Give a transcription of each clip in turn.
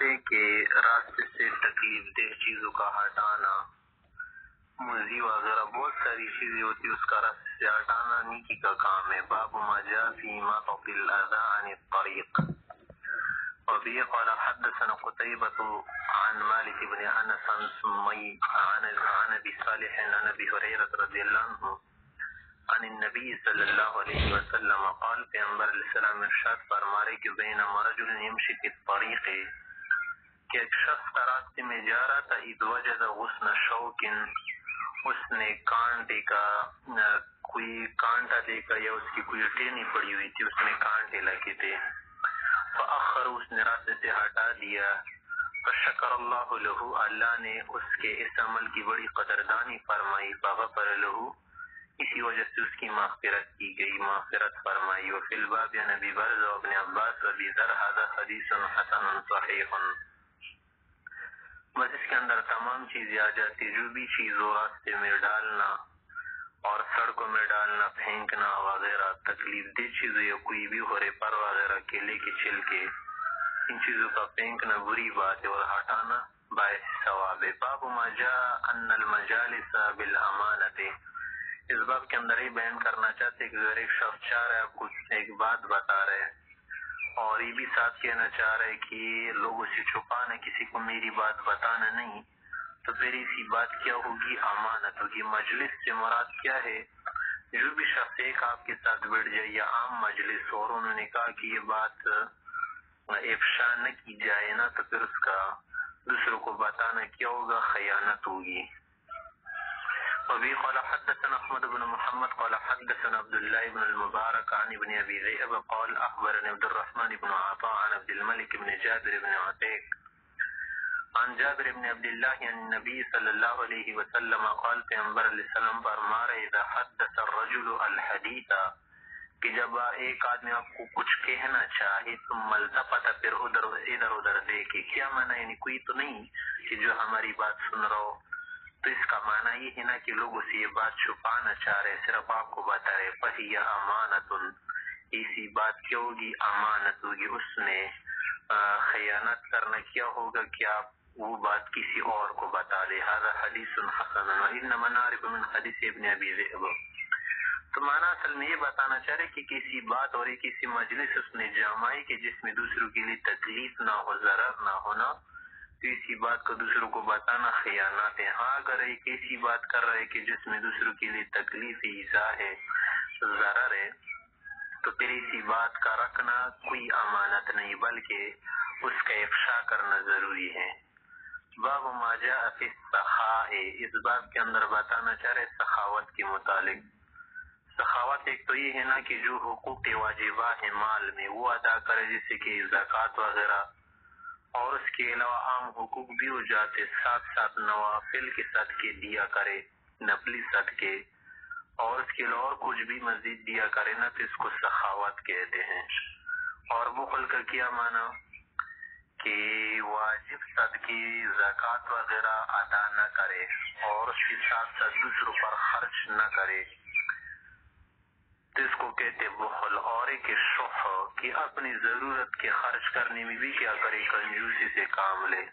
تھے کہ راستے سے تکلیف دہ چیزوں کا ہٹانا، موزی وغیرہ بہت ساری چیزیں ہوتی، اس کا راستے سے ہٹانا نیکی کا کام ہے۔ باب ما جاء فی اماطة الاذى عن الطریق۔ وبه قال حدثنا قتيبة عن مالك بن انس عن ابي صالح عن ابي هريرة رضی اللہ عنہ عن النبی صلی اللہ علیہ وسلم قال، پیغمبر علیہ السلام ارشاد فرمارے کہ بینما رجل یمشی فی الطریق، کہ ایک شخص راستے میں جا رہا تھا، اذ وجد غصن شوک، اس نے کانٹے کا کوئی کانٹا دیکھا یا اس کی کوئی ٹہنی پڑی ہوئی تھی، اس میں کانٹے لگے تھے، فاخر، اس نے راستے سے ہٹا دیا، فشکر اللہ له، اللہ نے اس کے اس عمل کی بڑی قدردانی فرمائی، فغفر له، اسی وجہ سے اس کی مغفرت کی گئی، مغفرت فرمائی۔ وفی الباب عن ابی برزہ وابن عباس وابی ذر، ھذا حدیث حسن صحیح۔ بس اس کے اندر تمام چیزیں آ جاتی، جو بھی چیز ہو راستے میں ڈالنا اور سڑکوں میں ڈالنا، پھینکنا وغیرہ، تکلیف دہ چیزیں یا کوئی بھی ہو رہے پر وغیرہ کیلے کے چھلکے، ان چیزوں کا پھینکنا بری بات ہے اور ہٹانا باعث ثواب ہے۔ باب ما جاء ان المجالس بالامانت، اس باب کے اندر یہ بیان کرنا چاہتے کہ اگر ایک شخص چاہ رہا ہے، آپ کو ایک بات بتا رہے ہیں اور یہ بھی ساتھ کہنا چاہ رہے کہ لوگوں سے چھپانا، کسی کو میری بات بتانا نہیں، تو پھر اسی بات کیا ہوگی؟ امانت ہوگی۔ مجلس سے مراد کیا ہے؟ جو بھی شخص ایک آپ کے ساتھ بیٹھ جائے یا عام مجلس اور انہوں نے کہا کہ یہ بات افشا نہ کی جائے نا، تو پھر اس کا دوسروں کو بتانا کیا ہوگا؟ خیانت ہوگی۔ وبه قال حدثنا احمد بن محمد قال حدثنا عبد الله بن المبارك عن ابن ابي ذئب قال اخبرني عبد الرحمن بن عطاء عن عبد الملك بن جابر بن عتيق عن جابر بن عبد الله عن النبي صلی اللہ علیہ وسلم قال، پیغمبر علیہ السلام فرما رہے، اذا حدث الرجل الحدیث، کہ جب ایک آدمی آپ کو کچھ کہنا چاہے، ثم التفت، پھر ادھر ادھر دیکھے، کیا معنی؟ یعنی کوئی تو نہیں کہ جو ہماری بات سن رہا ہو، تو اس کا معنی یہ ہے نا کہ لوگوں سے یہ بات چھپانا چاہ رہے، صرف آپ کو بتا رہے، فہی امانت، اسی بات کیا ہوگی؟ امانت ہوگی۔ اس نے خیانت کرنا کیا ہوگا کہ آپ وہ بات کسی اور کو بتا دے۔ ھذا حدیث حسن وانما نعرف من حدیث ابن ابی ذئب، تو معنی اصل میں یہ بتانا چاہ رہے کہ کسی بات اور کسی مجلس اس نے جمائی کہ جس میں دوسروں کے لیے تکلیف نہ ہو، ضرر نہ ہونا، تو اسی بات کو دوسروں کو بتانا خیانت ہے۔ ہاں اگر ایک ایسی بات کر رہے کہ جس میں دوسروں کے لیے تکلیف ایذا ہے، ضرر ہے، تو پھر اسی بات کا رکھنا کوئی امانت نہیں بلکہ اس کا افشا کرنا ضروری ہے۔ باب ما جاء فی السخاء، اس باب کے اندر بتانا چاہ رہے سخاوت کے متعلق۔ سخاوت ایک تو یہ ہے نا کہ جو حقوق واجبہ ہے مال میں وہ ادا کرے، جیسے کہ زکوٰۃ وغیرہ، اور اس کے علاوہ عام حقوق بھی ہو جاتے، ساتھ ساتھ نوافل کے صدقے دیا کرے، نفلی صدقے، اور اس کے علاوہ اور کچھ بھی مزید دیا کرے نا، تو اس کو سخاوت کہتے ہیں۔ اور بخل کا کیا معنی؟ کہ واجب صدقے، زکوٰۃ وغیرہ ادا نہ کرے اور اس کے ساتھ ساتھ دوسروں پر خرچ نہ کرے، تو اس کو کہتے بخل۔ اور ایک شح، کہ اپنی ضرورت کے خرچ کرنے میں بھی کیا کرے؟ کنجوسی سے کام لے۔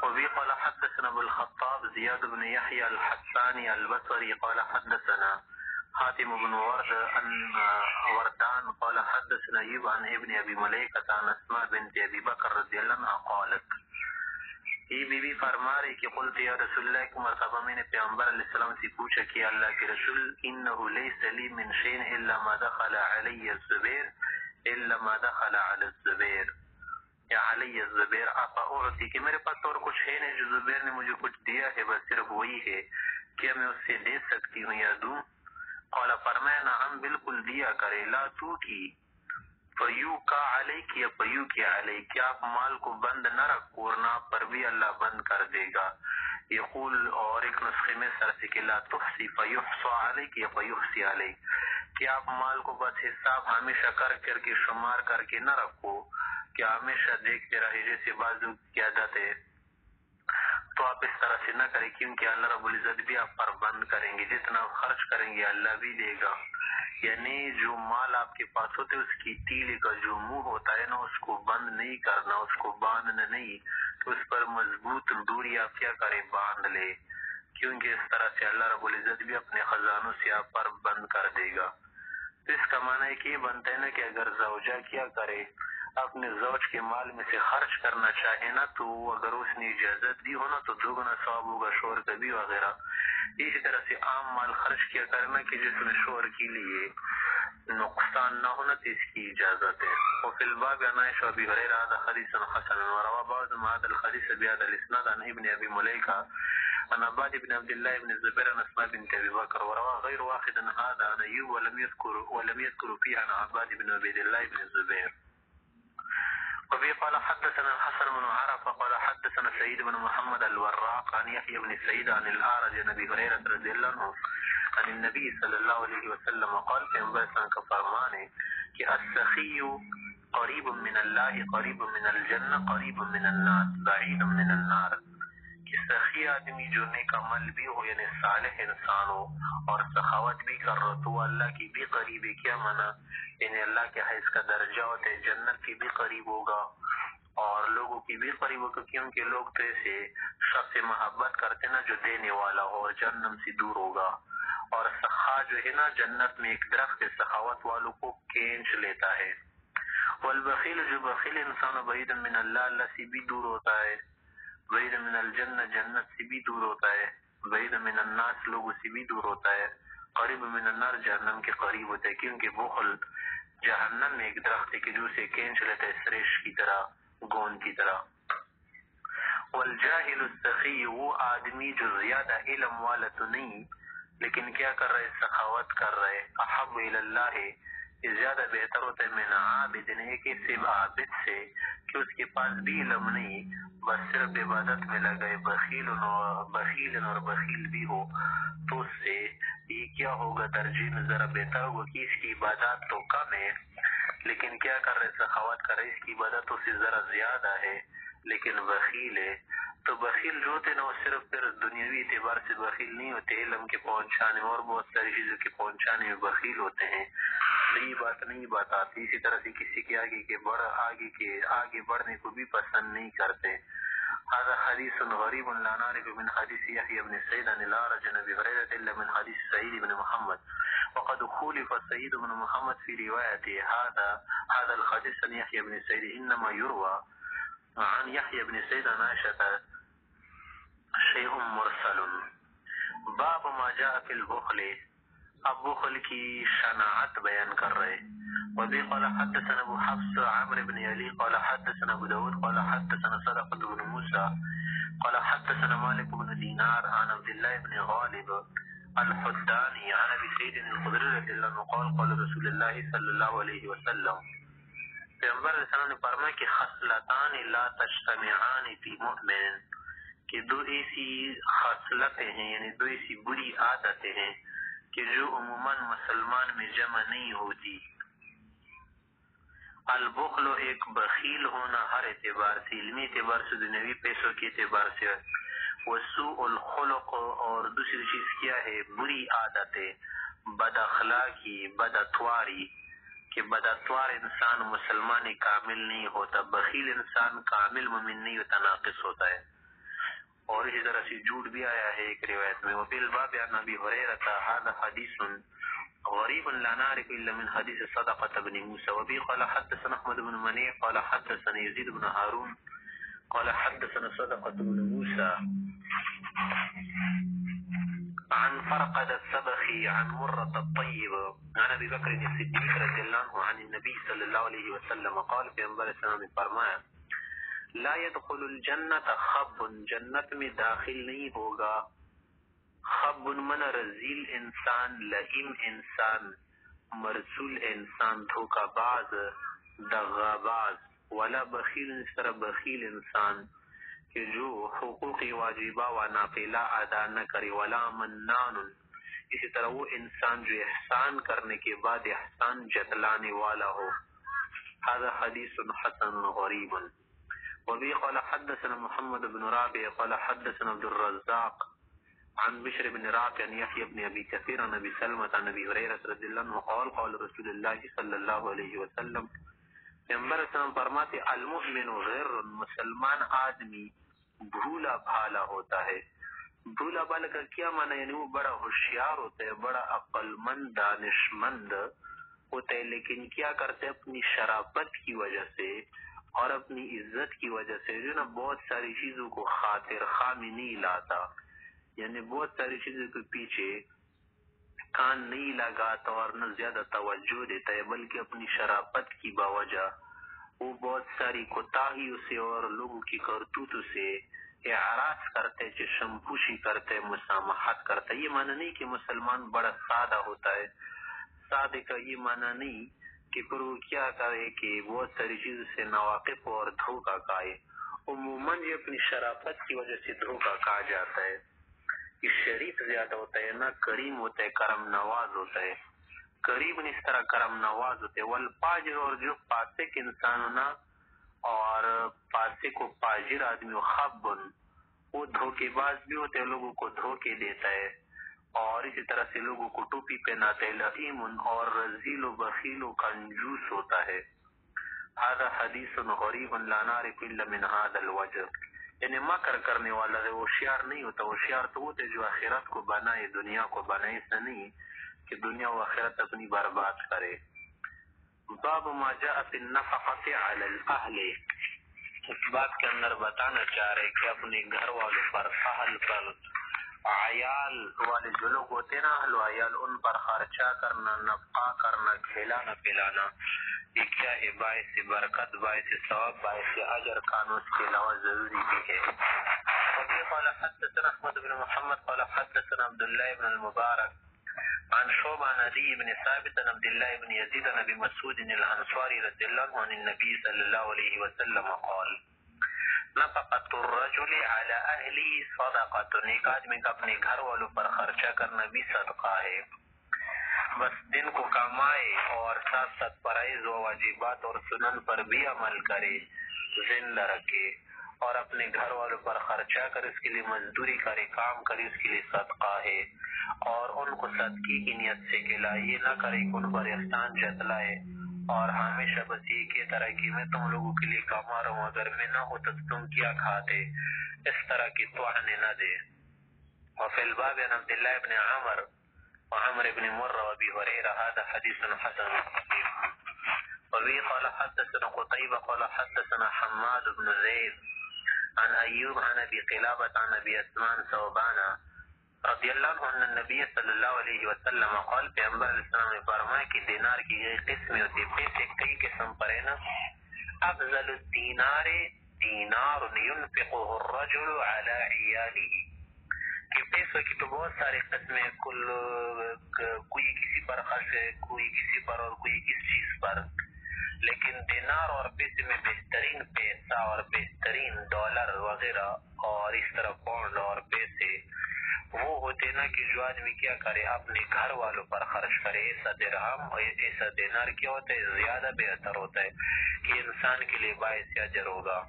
وبه قال حدثنا ابو الخطاب زياد بن يحيى الحساني البصري قال حدثنا حاتم بن وردان قال حدثنا ايوب عن ابن ابي مليكة عن اسماء بنت ابي بكر رضي الله عنها قالت، یہ بی بی فرما رہی کہ قلت یا رسول اللہ، ایک مرتبہ میں نے پیغمبر علیہ السلام سے پوچھا کہ اللہ کے رسول، انه ليس لي من شيء الا ما دخل علي الزبير الا ما دخل على الزبير یا علی الزبیر افا اعطی، کہ میرے پاس اور کچھ ہے نہیں، جو زبیر نے مجھے کچھ دیا ہے بس صرف وہی ہے، کیا میں اس سے دے سکتی ہوں یا دوں؟ قال، فرمایا نعم بالکل دیا کرے، لا تو کی فیو کا علیک یا فیو کی علیک، کہ آپ مال کو بند نہ رکھو اور نہ پر بھی اللہ بند کر دے گا۔ یقول، اور ایک نسخے میں سر سے کہ لا تحسی فیحصى علیک یا فیحصی علیک، کہ آپ مال کو بس حساب ہمیشہ کر کے شمار کر کے نہ رکھو، کہ ہمیشہ دیکھتے رہے، جیسے بازو کی عادت ہے، تو آپ اس طرح سے نہ کریں، کیونکہ اللہ رب العزت بھی آپ پر بند کریں گے، جتنا آپ خرچ کریں گے اللہ بھی دے گا، یعنی جو مال آپ کے پاس ہوتے اس کی تیلی کا جو منہ ہوتا ہے نا اس کو بند نہیں کرنا، اس کو باندھنا نہیں، تو اس پر مضبوط ڈوری آپ کیا کریں باندھ لے، کیونکہ اس طرح سے اللہ رب العزت بھی اپنے خزانوں سے آپ پر بند کر دے گا۔ تو اس کا معنی کہ یہ بنتا ہے نا کہ اگر زوجہ کیا کرے اپنے زوج کے مال میں سے خرچ کرنا چاہے نا تو اگر اس نے اجازت دی ہو نا تو دوگنا ثواب ہوگا، شوہر کا بھی وغیرہ۔ اسی طرح سے عام مال خرچ کیا کرنا کہ جس میں شوہر کے لیے نقصان نہ ہونا تو اس کی اجازت ہے۔ وفي الباب عن عائشة وابي هريرة هذا حديث حسن وروى بعضهم هذا الحديث بهذا الاسناد عن ابن ابي مليكة عن عباد بن عبد الله بن الزبير عن اسماء بنت ابي بكر وروى غير واحد هذا عن ايوب ولم يذكر فيه عن عباد بن عبد الله بن الزبير. وفي قال حدثنا الحسن بن عرفة قال حدثنا سعيد بن محمد الوراق عن يحيى بن سعيد عن الأعرج عن ابي هريرة رضي الله عنه عن النبي صلی اللہ علیہ وسلم قال پیغمبر اسلام کا فرمان ہے کہ السخی قریب من اللہ قریب من الجنہ قریب من الناس بعید من النار، کہ سخی آدمی جو نیک عمل بھی ہو یعنی صالح انسان ہو اور سخاوت بھی کر رہا تو اللہ کی بھی قریب ہے، کیا معنی یعنی اللہ کے حیث کا درجہ ہوتا ہے، جنت کی بھی قریب ہوگا اور لوگوں کی بھی قریب ہوگا، کیونکہ لوگ تو ایسے شخص سے محبت کرتے نا جو دینے والا ہو اور جہنم سے دور ہوگا۔ اور سخا جو ہے نا جنت میں ایک درخت سخاوت والوں کو کھینچ لیتا ہے۔ والبخیل جو بخیل انسان بعید من اللہ، اللہ سے بھی دور ہوتا ہے، بعید من الجنہ جنت سے بھی دور ہوتا ہے، بعید من الناس لوگوں سے بھی دور ہوتا ہے، قریب من النار جہنم کے قریب ہوتا ہے، کیونکہ بخل جہنم میں ایک درخت ہے کہ جو اسے کھینچ لیتا ہے سریش کی طرح، گوند کی طرح۔ والجاہل السخی وہ آدمی جو زیادہ علم والا تو نہیں لیکن کیا کر رہے سخاوت کر رہے، احب اللہ یہ زیادہ بہتر ہوتا ہے من عابد ایک سے عابد سے کہ اس کے پاس بھی علم نہیں بس صرف عبادت میں لگے، بخیل اور بخیل بھی ہو تو اس سے یہ کیا ہوگا درجے میں ذرا بہتر ہوگا کہ اس کی عبادات تو کم ہے لیکن کیا کر رہے سخاوت کر رہے، اس کی عبادت اس سے ذرا زیادہ ہے لیکن بخیل ہے۔ تو بخیل جو ہوتے نا وہ صرف پھر دنیاوی اعتبار سے بخیل نہیں ہوتے، علم کے پہنچانے اور بہت ساری چیزوں کے پہنچانے میں بخیل ہوتے ہیں، صحیح بات نہیں بات آتی، اسی طرح سے کسی کے آگے بڑھنے کو بھی پسند نہیں کرتے۔ هذا حديث غريب لا نعرف من حديث يحيى بن سعيد عن الأعرج عن أبي هريرة إلا من حديث سعيد بن محمد وقد خولف سعيد بن محمد في رواية هذا الحديث عن يحيى بن سعيد إنما يروى عن يحيى بن سعيد عن عائشة شیء مرسل۔ باب ما جاء فی البخل، اب بخل کی شناعت بیان کر رہے۔ وبه قال حدثنا ابو حفص عمرو بن علي قال حدثنا ابو داود قال حدثنا صدقة بن موسى قال حدثنا مالك بن دينار عن عبد الله بن غالب الحداني عن ابي سعيد الخدري رضي الله عنه قال قال رسول الله صلی اللہ علیہ وسلم، پیغمبر علیہ السلام نے فرمایا کہ خصلتان لا تجتمعان فی مؤمن، کہ دو ایسی خصلتیں ہیں یعنی دو ایسی بری عادتیں ہیں کہ جو عموماً مسلمان میں جمع نہیں ہوتی۔ البخل ایک بخیل ہونا ہر اعتبار سے، علمی اعتبار سے، دنیوی پیسوں کے اعتبار سے، وسوء الخلق اور دوسری چیز کیا ہے بری عادتیں، بد اخلاقی، بد اتواری، کہ بد اتوار انسان مسلمان کامل نہیں ہوتا، بخیل انسان کامل مومن نہیں ہوتا، ناقص ہوتا ہے۔ اور اسی طرح سے جھوٹ بھی آیا ہے ایک روایت میں۔ وفي الباب عن ابي هريرة هذا حديث غريب لا نعرف الا من حديث صدقة بن موسى وبه قال حدثنا احمد بن منيع قال حدثنا يزيد بن هارون قال حدثنا صدقة بن موسى عن فرقد السبخي عن مرة الطيب عن ابي بكر الصديق رضي الله عنه عن النبي صلى الله عليه وسلم قال پیغمبر اسلام نے فرمایا لا يدخل الجنت خب، جنت میں داخل نہیں ہوگا، خب من رزیل انسان، لئیم انسان، مرسول انسان، دھوکہ باز، دغاباز، ولا بخیل اس طرح بخیل انسان کہ جو حقوق واجبہ و نافلہ ادا نہ کرے، ولا منان اسی طرح وہ انسان جو احسان کرنے کے بعد احسان جتلانے والا ہو۔ هذا حدیث حسن غریب۔ وبه قال حدثنا محمد بن رابع قال حدثنا عبد الرزاق عن بشر بن رافع عن يحيى بن ابي كثير عن ابي سلمة عن ابي هريرة رضی اللہ عنہ قال قال رسول اللہ صلی اللہ علیہ وسلم، پیغمبر اسلام فرماتے المؤمن غیر، مسلمان آدمی بھولا بھالا ہوتا ہے۔ بھولا بھالا کا کیا معنی؟ یعنی وہ بڑا ہوشیار ہوتا ہے، بڑا عقل مند دانش مند ہوتا ہے، لیکن کیا کرتے اپنی شرافت کی وجہ سے اور اپنی عزت کی وجہ سے جو نا بہت ساری چیزوں کو خاطر خواہ نہیں لاتا، یعنی بہت ساری چیزوں کے پیچھے کان نہیں لگاتا اور نہ زیادہ توجہ دیتا ہے، بلکہ اپنی شرافت کی باوجہ وہ بہت ساری کوتاہیوں سے اور لوگوں کی کرتوتوں سے اعراض کرتے، چشم پوشی کرتے، مسامحت کرتے۔ یہ معنی نہیں کہ مسلمان بڑا سادہ ہوتا ہے، سادے کا یہ معنی نہیں کہ پھر وہ کیا کرے کہ بہت ساری چیزوں سے ناواقف اور دھوکہ کھائے۔ عموماً یہ اپنی شرافت کی وجہ سے دھوکہ کھا جاتا ہے۔ یہ شریف زیادہ ہوتا ہے، نہ کریم ہوتا ہے، کرم نواز ہوتا ہے۔ کریم اس طرح کرم نواز ہوتے ہیں۔ والفاجر، اور جو فاسق انسان ہونا اور فاسق و فاجر آدمی و خبن، وہ دھوکے باز بھی ہوتے ہیں، لوگوں کو دھوکے دیتا ہے اور اسی طرح سے لوگوں کو ٹوپی پہناتا ہے۔ لئیم اور رذیل و بخیل و کنجوس ہوتا ہے۔ هذا حدیث غریب لا نعرف الا من هذا الوجه، یعنی مکر کرنے والا ہے، ہوشیار نہیں ہوتا۔ ہوشیار تو ہوتے جو آخرت کو بنائے، دنیا کو بنائے، ایسا نہیں کہ دنیا و آخرت اپنی برباد کرے۔ باب ما جاء فی النفقۃ علی الاہل، اس بات کے اندر بتانا چاہ رہے کہ اپنے گھر والوں پر، اہل پر، عیال والے جو لوگ ہوتے ہیں نا، اہل و عیال، ان پر خرچہ کرنا، نفقہ کرنا، کھلانا پلانا، یہ کیا ہے؟ باعث برکت، باعث ثواب، باعث اجر کانوں کے علاوہ ضروری بھی ہے۔ وفي قال حدثنا احمد بن محمد قال حدثنا عبد الله بن المبارك عن شعبة عن عدي بن ثابت عن عبد الله بن يزيد عن ابي مسعود الانصاري رضي الله عنه عن النبي صلى الله عليه وسلم قال نفقۃ الرجل على اهله صدقۃ، ایک آدمی کا اپنے گھر والوں پر خرچہ کرنا بھی صدقہ ہے۔ بس دن کو کمائے اور ساتھ ساتھ فرائض و واجبات اور سنن پر بھی عمل کرے، زندہ رکھے اور اپنے گھر والوں پر خرچہ کر، اس کے لیے مزدوری کرے، کام کرے، اس کے لیے صدقہ ہے۔ اور ان کو صدقے کی نیت سے کھلائے، یہ نہ کرے کہ ان پر احسان جتلائے اور ہمیشہ بس یہ کی طرح کہ میں تم لوگوں کے لیے کما رہا ہوں، اگر میں نہ ہوتا تو تم کیا کھاتے، اس طرح کی توہنے نہ دے۔ وفي الباب عن عبد الله بن عمر وعمر بن مرة وابي هريرة هذا حديث حسن صحيح۔ وبه قال حدثنا قتيبة قال حدثنا حماد بن زيد عن أيوب عن أبي قلابة عن أبي أسمان ثوبان رضی اللہ عنہ ان النبی صلی اللہ علیہ وسلم قال، پیغمبر علیہ السلام نے فرمایا کہ دینار کی کئی قسمیں ہوتی، پیسے کئی قسم پر ہے نا۔ افضل الدینار دینار ينفقه الرجل على عیاله، کہ پیسوں کی تو بہت سارے قسمیں، کوئی کسی پر خرچ ہے، کوئی کسی پر اور کوئی کس چیز پر، لیکن دینار اور پیسے میں بہترین پیسہ اور بہترین ڈالر وغیرہ اور اس طرح پاؤنڈ اور پیسے وہ ہوتے نا کہ جو آدمی کیا کرے اپنے گھر والوں پر خرچ کرے۔ ایسا درہم ایسا دینار کیا ہوتا ہے، زیادہ بہتر ہوتا ہے کہ انسان کے لیے باعث اجر ہوگا۔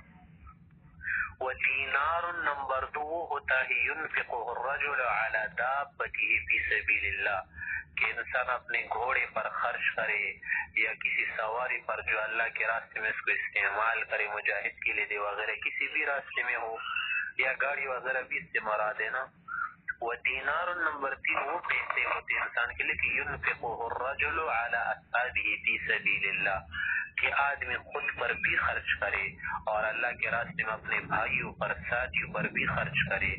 ودینار نمبر 2 ہوتا ہے ينفقه الرجل على دابته في سبيل الله، کہ انسان اپنے گھوڑے پر خرچ کرے یا کسی سواری پر جو اللہ کے راستے میں اس کو استعمال کرے، مجاہد کے لیے دے وغیرہ، کسی بھی راستے میں ہو، یا گاڑی وغیرہ بھی اس سے مراد ہے نا۔ ودینار نمبر 3 وہ پیسے ہوتے ہیں انسان کے لیے کہ ينفقه الرجل على اصحابه في سبيل الله، کہ آدمی خود پر بھی خرچ کرے اور اللہ کے راستے میں اپنے بھائیوں پر، ساتھیوں پر بھی خرچ کرے،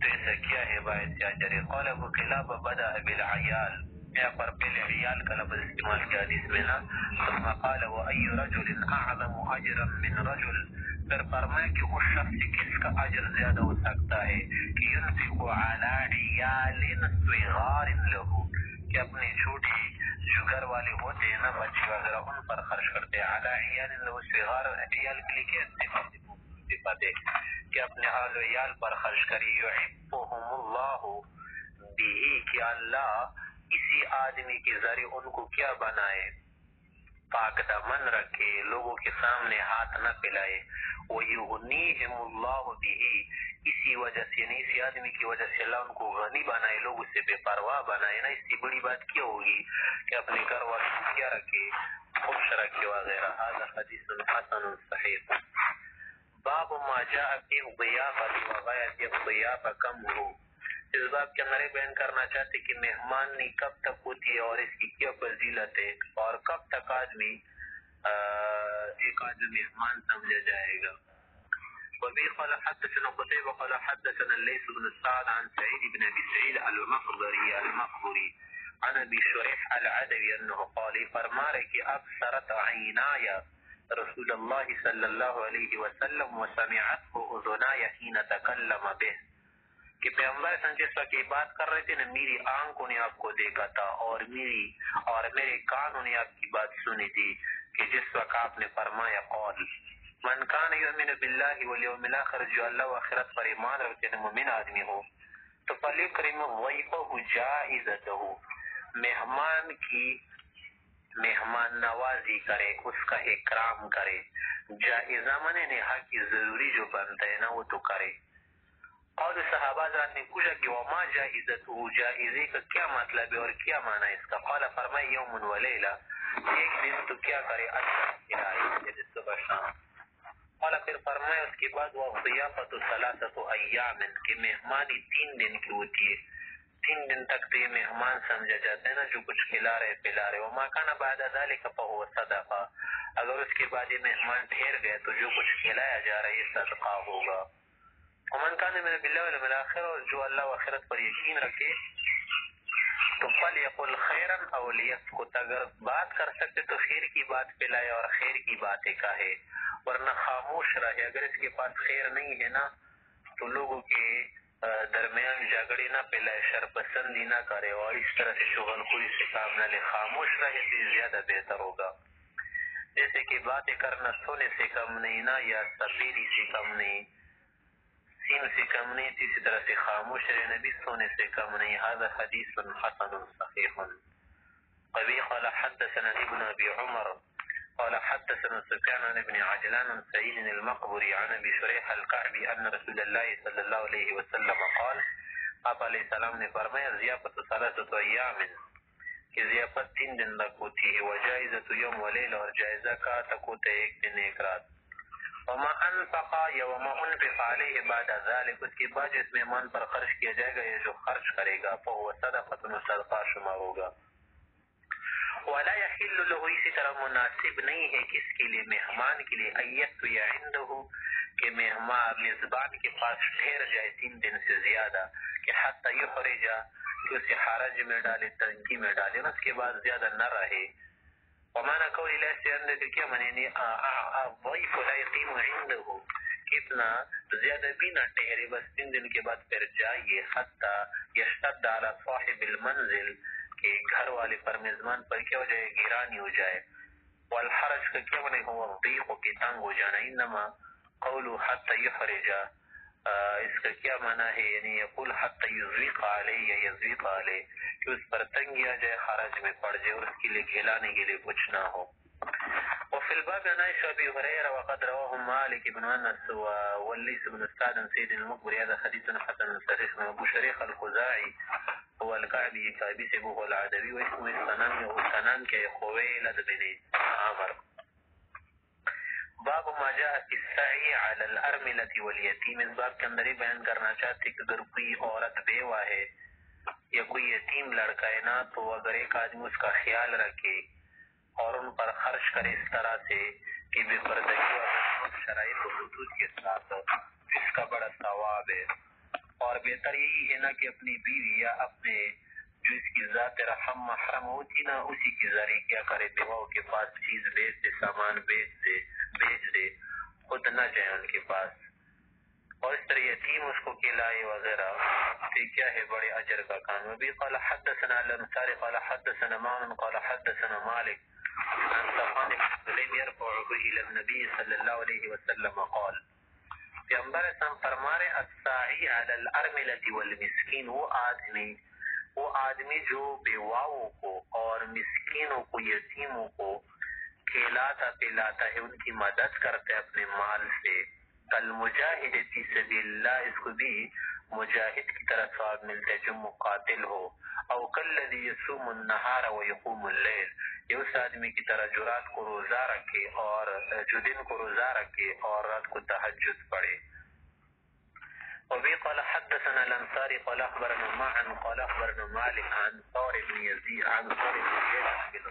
تو ایسا کیا ہے باعث اجر۔ قال ابو قلابہ بدأ بالعیال، یہاں پر پہلے عیال کا لفظ استعمال کیا حدیث میں نا، ثم قال وأي رجل اعظم اجرا من رجل، پھر فرمایا کہ اس شخص سے کس کا اجر زیادہ ہو سکتا ہے کہ ينفق على عیال صغار له، کہ اپنے چھوٹے جو گھر والے ہوتے ہیں نا، بچے وغیرہ، ان پر خرچ کرتے ہیں۔ على عیال له صغار، عیال کے لیے کیا صفت ہے کہ اپنے اہل و عیال پر خرچ کرے۔ يحبهم الله به، کہ اللہ اسی آدمی کے ذریعے ان کو کیا بنائے، پاک دامن رکھے، لوگوں کے سامنے ہاتھ نہ پھیلائے۔ وَيُغْنِيهِمُ اللَّهُ بِهِ، اسی وجہ سے نہیں، اسی آدمی کی وجہ سے اللہ ان کو غنی بنائے، لوگ اس سے بے پرواہ بنائے نا، اس سے بڑی بات کیا ہوگی کہ اپنے گھر والوں کو کیا رکھے، خوش رکھے وغیرہ۔ هذا حدیث حسن صحیح۔ باب ما جاء فی الضیافة وغایت الضیافة کم ہو، اس باب کے اندر بیان کرنا چاہتے کہ مہمانی کب تک ہوتی ہے اور اس کی کیا فضیلت ہے، اور کب تک آدمی ایک آدمی مہمان سمجھا جائے گا۔ وبه قال حدثنا قتيبة قال حدثنا الليث بن سعد عن سعيد بن ابي سعيد المقبري عن ابي شريح العدوي انه قال فرما رہے کہ ابصرت عیناي رسول اللہ صلی اللہ علیہ وسلم وسمعته اذناي حين تكلم به، کہ پیغمبر جس وقت یہ بات کر رہے تھے نا، میری آنکھوں نے آپ کو دیکھا تھا اور میرے کانوں نے آپ کی بات سنی تھی کہ جس وقت آپ نے فرمایا قول من کان یؤمن باللہ والیوم الاخر، جو اللہ و آخرت پر ایمان رکھتے ہیں مومن آدمی ہو، تو فلیکرم ضیفہ جائزتہ، مہمان کی مہمان نوازی کرے، اس کا اکرام کرے، جائزہ من نہا کی ضروری جو بنتا ہے نا وہ تو کرے۔ اور صحابہ حضرات نے پوچھا کہ وما جائزتہ، جائزے کا کیا مطلب ہے اور کیا معنی اس کا؟ قال فرمائے یوم و لیلہ، ایک دن تو کیا کرے، اچھا صبح شام۔ قال پھر فرمایا اس کے بعد وضیافت ثلاثۃ ایام، کہ مہمانی 3 دن کی ہوتی ہے، 3 دن تک تو یہ مہمان سمجھا جاتا ہے نا، جو کچھ کھلا رہے پلا رہے۔ وما کان بعد ذلك فهو صدقہ، اگر اس کے بعد یہ مہمان ٹھہر گئے تو جو کچھ کھلایا جا رہا ہے یہ صدقہ ہوگا۔ ومن کان من باللہ والیوم الاخر، اور جو اللہ و آخرت پر یقین رکھے تو فلیقل خیرا او لیسکت، اگر بات کر سکتے تو خیر کی بات پھیلائے اور خیر کی باتیں کہے، ورنہ خاموش رہے۔ اگر اس کے پاس خیر نہیں ہے نا تو لوگوں کے درمیان جھگڑے نہ پھیلائے، شر پسندی نہ کرے اور اس طرح سے شغل خوری سے کام نہ لے، خاموش رہے تو زیادہ بہتر ہوگا۔ جیسے کہ باتیں کرنا سونے سے کم نہیں نا، یا سفیدی سے کم نہیں، سیم سے کم نہیں، اسی طرح سے خاموش رہنا بھی سونے سے کم نہیں۔ هذا حدیث حسن صحیح۔ ابي قال حدثنا ابن ابي عمر قال حدثنا سفيان عن ابن عجلان عن سعيد المقبري عن ابي شريح الكعبي ان رسول الله صلى الله عليه وسلم قال، آپ علیہ السلام نے فرمایا ضیافت ثلاثۃ ایام، کہ ضیافت 3 دن تک ہوتی ہے، وجائزۃ یوم و لیلہ، اور جائزہ کا تک ہوتا ہے 1 دن 1 رات۔ وما انفق یا وما انفق علیہ بعد ذلك، اس کے بعد اس مہمان پر خرچ کیا جائے گا، یہ جو خرچ کرے گا فهو صدقۃ، صدقہ شمار ہوگا۔ ولا يحل له، اسی طرح مناسب نہیں ہے کس کے لیے، مہمان کے لیے، ایت یا عنده، کہ مہمان میزبان کے پاس ٹھہر جائے 3 دن سے زیادہ، کہ حتی یخرج، کہ اسے حرج میں ڈالے، تنگی میں ڈالے، اس کے بعد زیادہ نہ رہے۔ ومانا قولی لیس عندك، کیا منینی الضیف لا یقیم عنده، کتنا زیادہ بھی نہ ٹھہرے، بس 3 دن کے بعد پھر جائیے، حتی یشتد علی صاحب المنزل، کہ گھر والے پر میزبان پر کیا ہو جائے، گرانی ہو جائے۔ والحرج کا کیا منی ہوا الضیق، کی تنگ ہو جانا۔ انما قولو حتی یخرج، اس کا کیا معنی ہے، یعنی یقول حتی یضیق علیہ یا یضیق علیہ، کہ اس پر تنگی آ جائے، حرج میں پڑ جائے اور اس کے لیے کھلانے کے لیے کچھ نہ ہو۔ وفي الباب عن عائشة أبي هريرة وقد رواه مالك بن أنس والليث بن سعد سيد المقبري، هذا حديث حسن صحيح۔ أبو شريح الخزاعي هو الكعبي كابي سبوه العدوي، واسمه سنان کے خويلد بن عمر۔ باب ما جاء في السعي على الارملة واليتيم، اس باب کے اندر یہ بیان کرنا چاہتے کہ اگر کوئی عورت بیوہ ہے یا کوئی یتیم لڑکا ہے نا، تو اگر ایک آدمی اس کا خیال رکھے اور ان پر خرچ کرے اس طرح سے کہ بے پردگی اور شرائط و حدود کے ساتھ، اس کا بڑا ثواب ہے۔ اور بہتر یہی ہے نا کہ اپنی بیوی یا اپنے جو اس کی ذات رحم محرم ہوتی نا، اسی کی ذریعے کیا کرے، بیواؤں کے پاس چیز بیچ دے، سامان بیچ دے، خود نہ جائے ان کے پاس، اور اس طرح یتیم اس کو کھلائے وغیرہ، تو کیا ہے بڑے اجر کا کام۔ ابھی قال حدثنا الانصاری قال حدثنا معن قال حدثنا مالک عن صفوان بن سلیم يرفعه الى النبي صلی اللہ علیہ وسلم قال، پیغمبر اسلام فرما رہے الساعی علی الارملة والمسکین، وہ آدمی جو بیواؤں کو اور مسکینوں کو، یتیموں کو کھلاتا پلاتا ہے، ان کی مدد کرتا ہے اپنے مال سے، المجاہد فی سبیل اللہ، اس کو بھی مجاہد کی طرح ثواب ملتا ہے جو مقاتل ہو. او کالذی یصوم النہار ویقوم اللیل، یہ اس آدمی کی طرح جو رات کو روزہ رکھے اور جو دن کو روزہ رکھے اور رات کو تہجد پڑھے. وبه قال حدثنا الانصاري قال اخبرنا معن قال اخبرنا مالك عن ثور بن يزيد بن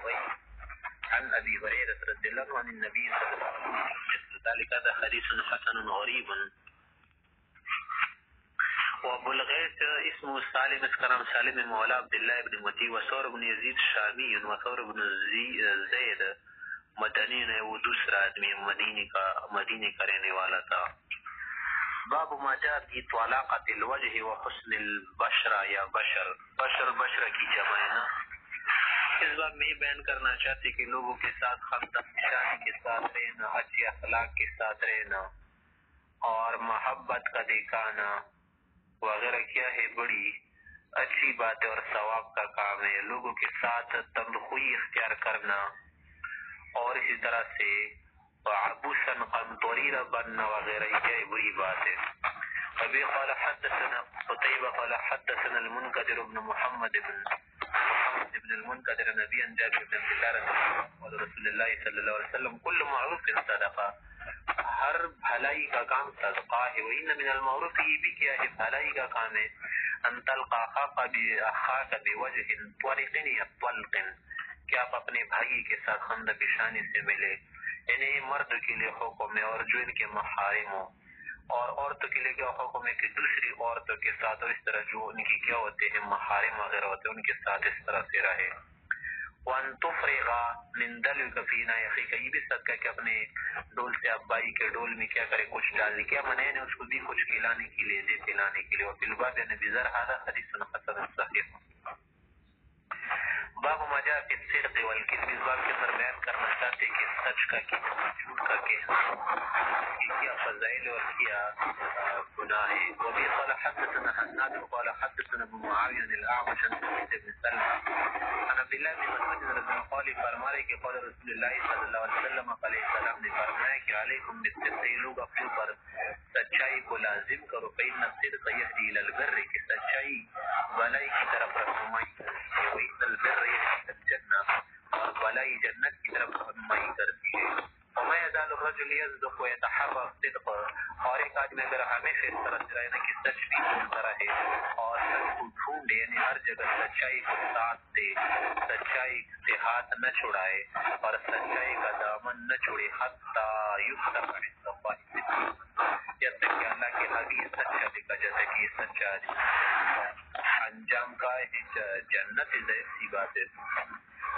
غيث عن ابي هريره رضي الله عنه عن النبي صلى الله عليه وسلم ذلك هذا حديث حسن غريب. وابو الغيث اسمه سالم اسكرم سالم مولى عبد الله بن متي وثور بن يزيد شامي وثور بن زيد مدنی ہے، وہ دوسرا آدمی مدینے کا رہنے والا تھا. باب ما جاء فی طلاقۃ الوجہ وحسن البشرہ یا بشر کی جمع ہے نا. اس باب میں بیان کرنا چاہتے کہ لوگوں کے ساتھ خمدانی کے ساتھ رہنا، اچھے اخلاق کے ساتھ رہنا اور محبت کا دکھانا وغیرہ کیا ہے بڑی اچھی بات ہے اور ثواب کا کام ہے. لوگوں کے ساتھ تندخوئی اختیار کرنا اور اسی طرح سے عبوسا قمطریرا بننا وغیرہ یہ بری بات ہے. ابھی قال حدثنا قتيبة قال حدثنا المنكدر بن محمد بن المنكدر نبي عن جابر بن عبد الله رسول الله صلی اللہ علیہ وسلم كل معروف صدقہ، ہر بھلائی کا کام صدقہ ہے. وإن من المعروف یہ بھی کیا ہے بھلائی کا کام ہے ان تلقى اخاك بوجه طلق یا طلق، کہ آپ اپنے بھائی کے ساتھ خندہ پیشانی سے ملے. یعنی مرد کے لیے حکم ہے اور جو ان کے محارم ہو، اور عورتوں کے لیے کیا حکم ہے کہ دوسری عورتوں کے ساتھ اور اس طرح جو ان کی کیا ہوتے ہیں محارم وغیرہ ہوتے ہیں ان کے ساتھ اس طرح سے رہے. وان تفرغ من دلوک فی ناخیک، یہ بھی صدقہ کہ اپنے ڈول سے آپ بھائی کے ڈول میں کیا کرے کچھ ڈال دے، کیا منع نے اس کو بھی کچھ کھلانے کے لیے دے پلانے کے لیے. وفی الباب نبی ذر هذا حدیث حسن صحیح. باب ما جاء فی الصدق والکذب، اس باب کے اندر بیان کرنا چاہتے کہ سچ کا کہنا جھوٹ کا کہنا کیا فضائل اور کیا گناہ ہے. وبی قال حدثنا حناد قال حدثنا ابو معاویہ الاعمش عن سعید بن سلمہ عن عبد الله بن مسعود رضی اللہ عنہ قال فرمائے کہ قال رسول اللہ صلی اللہ علیہ وسلم علیہ السلام نے فرمایا کہ علیکم بالصدق، لوگ اپنے اوپر سچائی کو لازم کرو. فإن الصدق يهدي إلى البر، کہ سچائی بھلائی کی طرف رہنمائی کرتی ہے. وإن البر يهدي إلى الجنة، اور بھلائی جنت کی طرف رہنمائی کرتی ہے. وما يزال الرجل يصدق ويتحرى الصدق، اور ایک آدمی اگر ہمیشہ اس طرح سے رہے کہ سچ بھی بولتا رہے اور سچ کو ڈھونڈے، یعنی ہر جگہ سچائی کو ساتھ دے، سچائی سے ہاتھ نہ چھڑائے اور سچائی کا دامن نہ چھوڑے. حتی یفتح عند اللہ صدق، جب تک کہ اللہ کے آگے سچا دکھا جاتا ہے کہ یہ سچا آدمی. انجام کا جنت ظاہر سی بات ہے.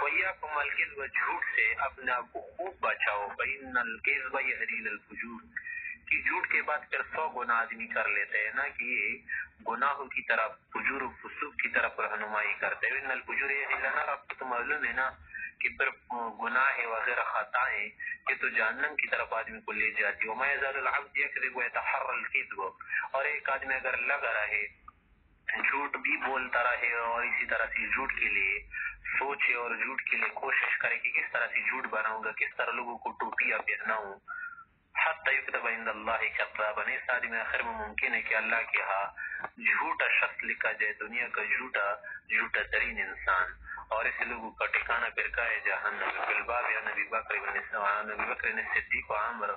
وَإِيَّاكُمْ وَالْكِذْبَ، جھوٹ سے اپنے آپ کو خوب بچاؤ. فَإِنَّ الْكِذْبَ يَهْدِي إِلَى الْفُجُورِ، کہ جھوٹ کے بعد پھر 100 گناہ آدمی کر لیتے ہیں نا، کہ یہ گناہوں کی طرف فجور و فسوق کی طرف رہنمائی کرتے ہیں. وَإِنَّ الْفُجُورَ يَهْدِي إِلَى النَّارِ، آپ کو تو معلوم ہے نا کہ پھر گناہ وغیرہ خطائیں یہ تو جہنم کی طرف آدمی کو لے جاتی. وَمَا يَزَالُ الْعَبْدُ يَكْذِبُ وَيَتَحَرَّى الْكِذْبَ، اور ایک آدمی اگر لگا رہے جھوٹ بھی بولتا رہے اور اسی طرح سے جھوٹ کے لیے سوچے اور جھوٹ کے لیے کوشش کرے کہ کس طرح سے جھوٹ بناؤں گا، کس طرح لوگوں کو ٹوپیاں پہناؤں. حتی یکتب عند اللہ کذابا، اس آدمی آخر میں ممکن ہے کہ اللہ کے ہاں جھوٹا شخص لکھا جائے، دنیا کا جھوٹا ترین انسان، اور اس لوگوں کا ٹھکانہ پھر کا ہے جہنم. فی الباب عن ابی بکر الصدیق وعمر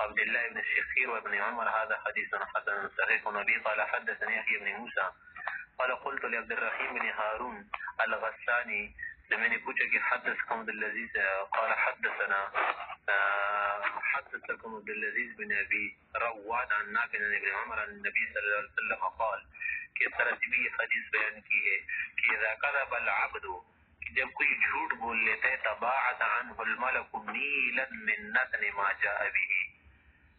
عبداللہ بن الشخیر وابن عمر هذا حدیث حسن صحیح. نبی قال حدثني یحیی بن موسیٰ قال قلت لعبد الرحیم بن هارون الغسانی، میں نے پوچھا کہ حدثكم عبد العزیز قال حدثنا حدثكم عبد العزیز بن ابی رواد عن نافع عن ابن عمر عن النبی صلی اللہ علیہ وسلم قال، کہ اس طرح سے بھی یہ حدیث بیان کی ہے کہ اذا كذب العبد، جب کوئی جھوٹ بول لیتا ہے تباعد عنه الملك میلا من نتن ما جاء به،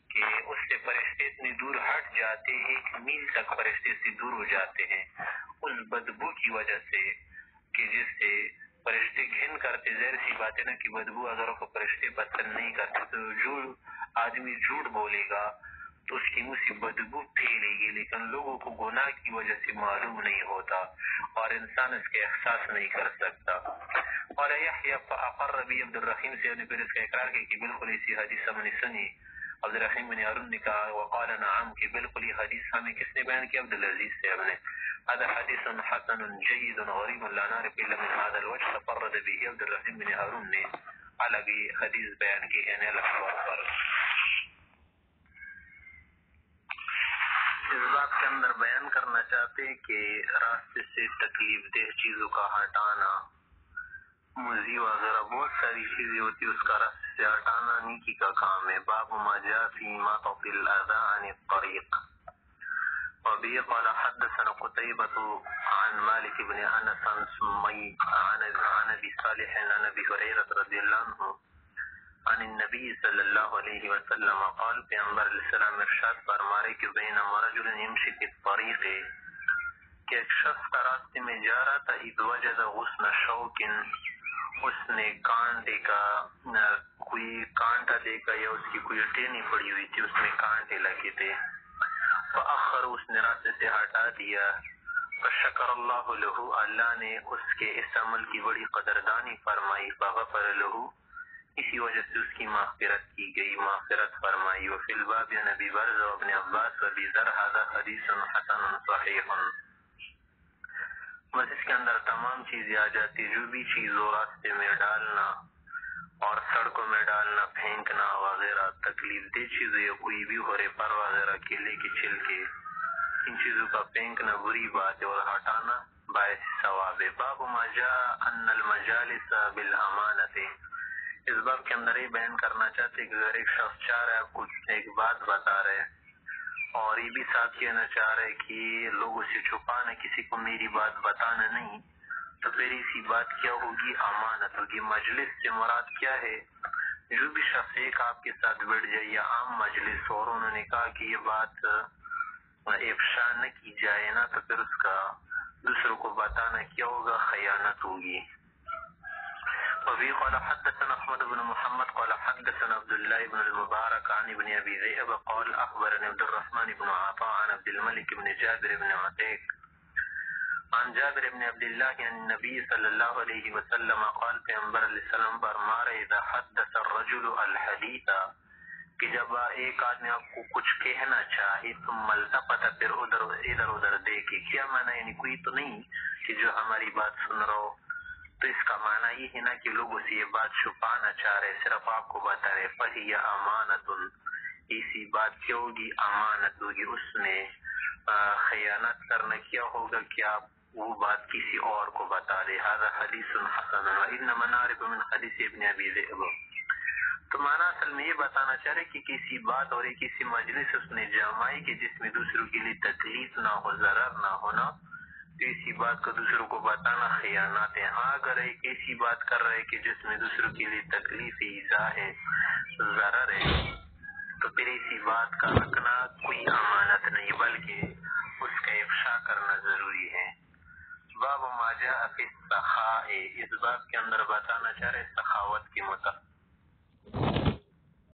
کہ اس سے فرشتے اتنی دور ہٹ جاتے ہیں، 1 میل تک فرشتے سے دور ہو جاتے ہیں اس بدبو کی وجہ سے، کہ جس سے فرشتے گھن کرتے. ظاہر سی بات ہے نا کہ بدبو اگر کو فرشتے پسند نہیں کرتے تو جو آدمی جھوٹ بولے گا تو اس کی منہ سے بدبو پھیلے گی، لیکن لوگوں کو گناہ کی وجہ سے معلوم نہیں ہوتا اور انسان اس کے احساس نہیں کر سکتا. اور یحییٰ فاقر بی عبد الرحیم سے نے پھر اس کا اقرار کیا کہ بالکل اسی حدیث ہم نے سنی. عبد الرحیم بن ہارون نے کہا وقال نعم کہ بالکل یہ حدیث ہمیں کس نے بیان کیا؟ عبدالعزیز صاحب نے. هذا حدیث حسن جید غریب لا نعرف الا من هذا الوجه تفرد به عبد الرحیم بن ہارون نے الگ حدیث بیان کی یعنی الگ طور پر. اس بات کے اندر بیان کرنا چاہتے ہیں کہ راستے سے تکلیف دہ چیزوں کا ہٹانا، موذی وغیرہ بہت ساری چیزیں ہوتی ہیں، اس کا راستے سے ہٹانا نیکی کا کام ہے. باب ما جاء فی اماطۃ الاذى عن الطریق. وبه قال حدثنا قتيبة عن مالك بن انس عن سمي عن ابي صالح عن ابي هريرة رضي الله عنه عن النبی صلی اللہ علیہ وسلم قال پیغمبر علیہ السلام ارشاد فرمائے کہ بینما رجل یمشی فی الطریق کہ ایک شخص کا راستے میں جا رہا تھا، اذ وجد غصن شوک اس نے کانٹے کا کوئی کانٹا دیکھا یا اس کی کوئی ٹینی پڑی ہوئی تھی، اس میں کانٹے لگے تھے. فاخر اس نے راستے سے ہٹا دیا. فشکر اللہ له اللہ نے اس کے اس عمل کی بڑی قدردانی فرمائی. فغفر له اسی وجہ سے اس کی مغفرت کی گئی، مغفرت فرمائی. وفی الباب عن ابی برزہ و ابن عباس و ابی ذر هذا حدیث حسن صحیح. بس اس کے اندر تمام چیزیں آ جاتی، جو بھی چیز ہو راستے میں ڈالنا اور سڑکوں میں ڈالنا، پھینکنا وغیرہ، تکلیف دہ چیزیں یا کوئی بھی ہو پر وغیرہ کیلے کے چھلکے، ان چیزوں کا پھینکنا بری بات ہے اور ہٹانا باعث ثواب ہے. باب ما جاء ان المجالس بالامانت. اس باب کے اندر یہ بیان کرنا چاہتے کہ اگر ایک شخص چاہ رہا ہے آپ کو ایک بات بتا رہے اور یہ بھی ساتھ کہنا چاہ رہے کہ لوگوں سے چھپانا، کسی کو میری بات بتانا نہیں، تو پھر اسی بات کیا ہوگی؟ امانت ہوگی. مجلس سے مراد کیا ہے؟ جو بھی شخص ایک آپ کے ساتھ بیٹھ جائے یا عام مجلس اور انہوں نے کہا کہ یہ بات افشا نہ کی جائے نا، تو پھر اس کا دوسروں کو بتانا کیا ہوگا؟ خیانت ہوگی. وفي قال حدثنا احمد بن محمد قال حدثنا عبد الله بن المبارك عن ابن ابي ذئب قال اخبرني عبد الرحمن بن عطاء عن عبد الملك بن جابر بن عتيق عن جابر بن عبد الله عن النبي صلى الله عليه وسلم قال پیغمبر علیہ السلام فرمائے اذا حدث الرجل الحديث کہ جب ایک آدمی آپ کو کچھ کہنا چاہے ثم التفت پھر ادھر دیکھے، کیا معنی یعنی کوئی تو نہیں کہ جو ہماری بات سن رہا ہو، تو اس کا معنی یہ ہے نا کہ لوگوں سے یہ بات چھپانا چاہ رہے، صرف آپ کو بتا رہے. فہی امانت، اسی بات کیا ہوگی؟ امانت ہوگی. اس میں خیانت کرنا کیا ہوگا کہ آپ وہ بات کسی اور کو بتا دے. هذا حدیث حسن وانما نعرف من حدیث ابن ابی ذئب. تو معنی اصل میں یہ بتانا چاہ رہے کہ کسی بات اور کسی مجلس اس نے جمائی کہ جس میں دوسروں کے لیے تکلیف نہ ہو، ضرر نہ ہونا، تو اسی بات کو دوسروں کو بتانا خیانت ہے. ہاں اگر ایک ایسی بات کر رہے کہ جس میں دوسروں کے لیے تکلیف ایذا ہے، ضرر ہے، تو پھر اسی بات کا رکھنا کوئی امانت نہیں بلکہ اس کا افشا کرنا ضروری ہے. باب ما جاء فی السخاء. اس باب کے اندر بتانا چاہ رہے سخاوت کے متعلق.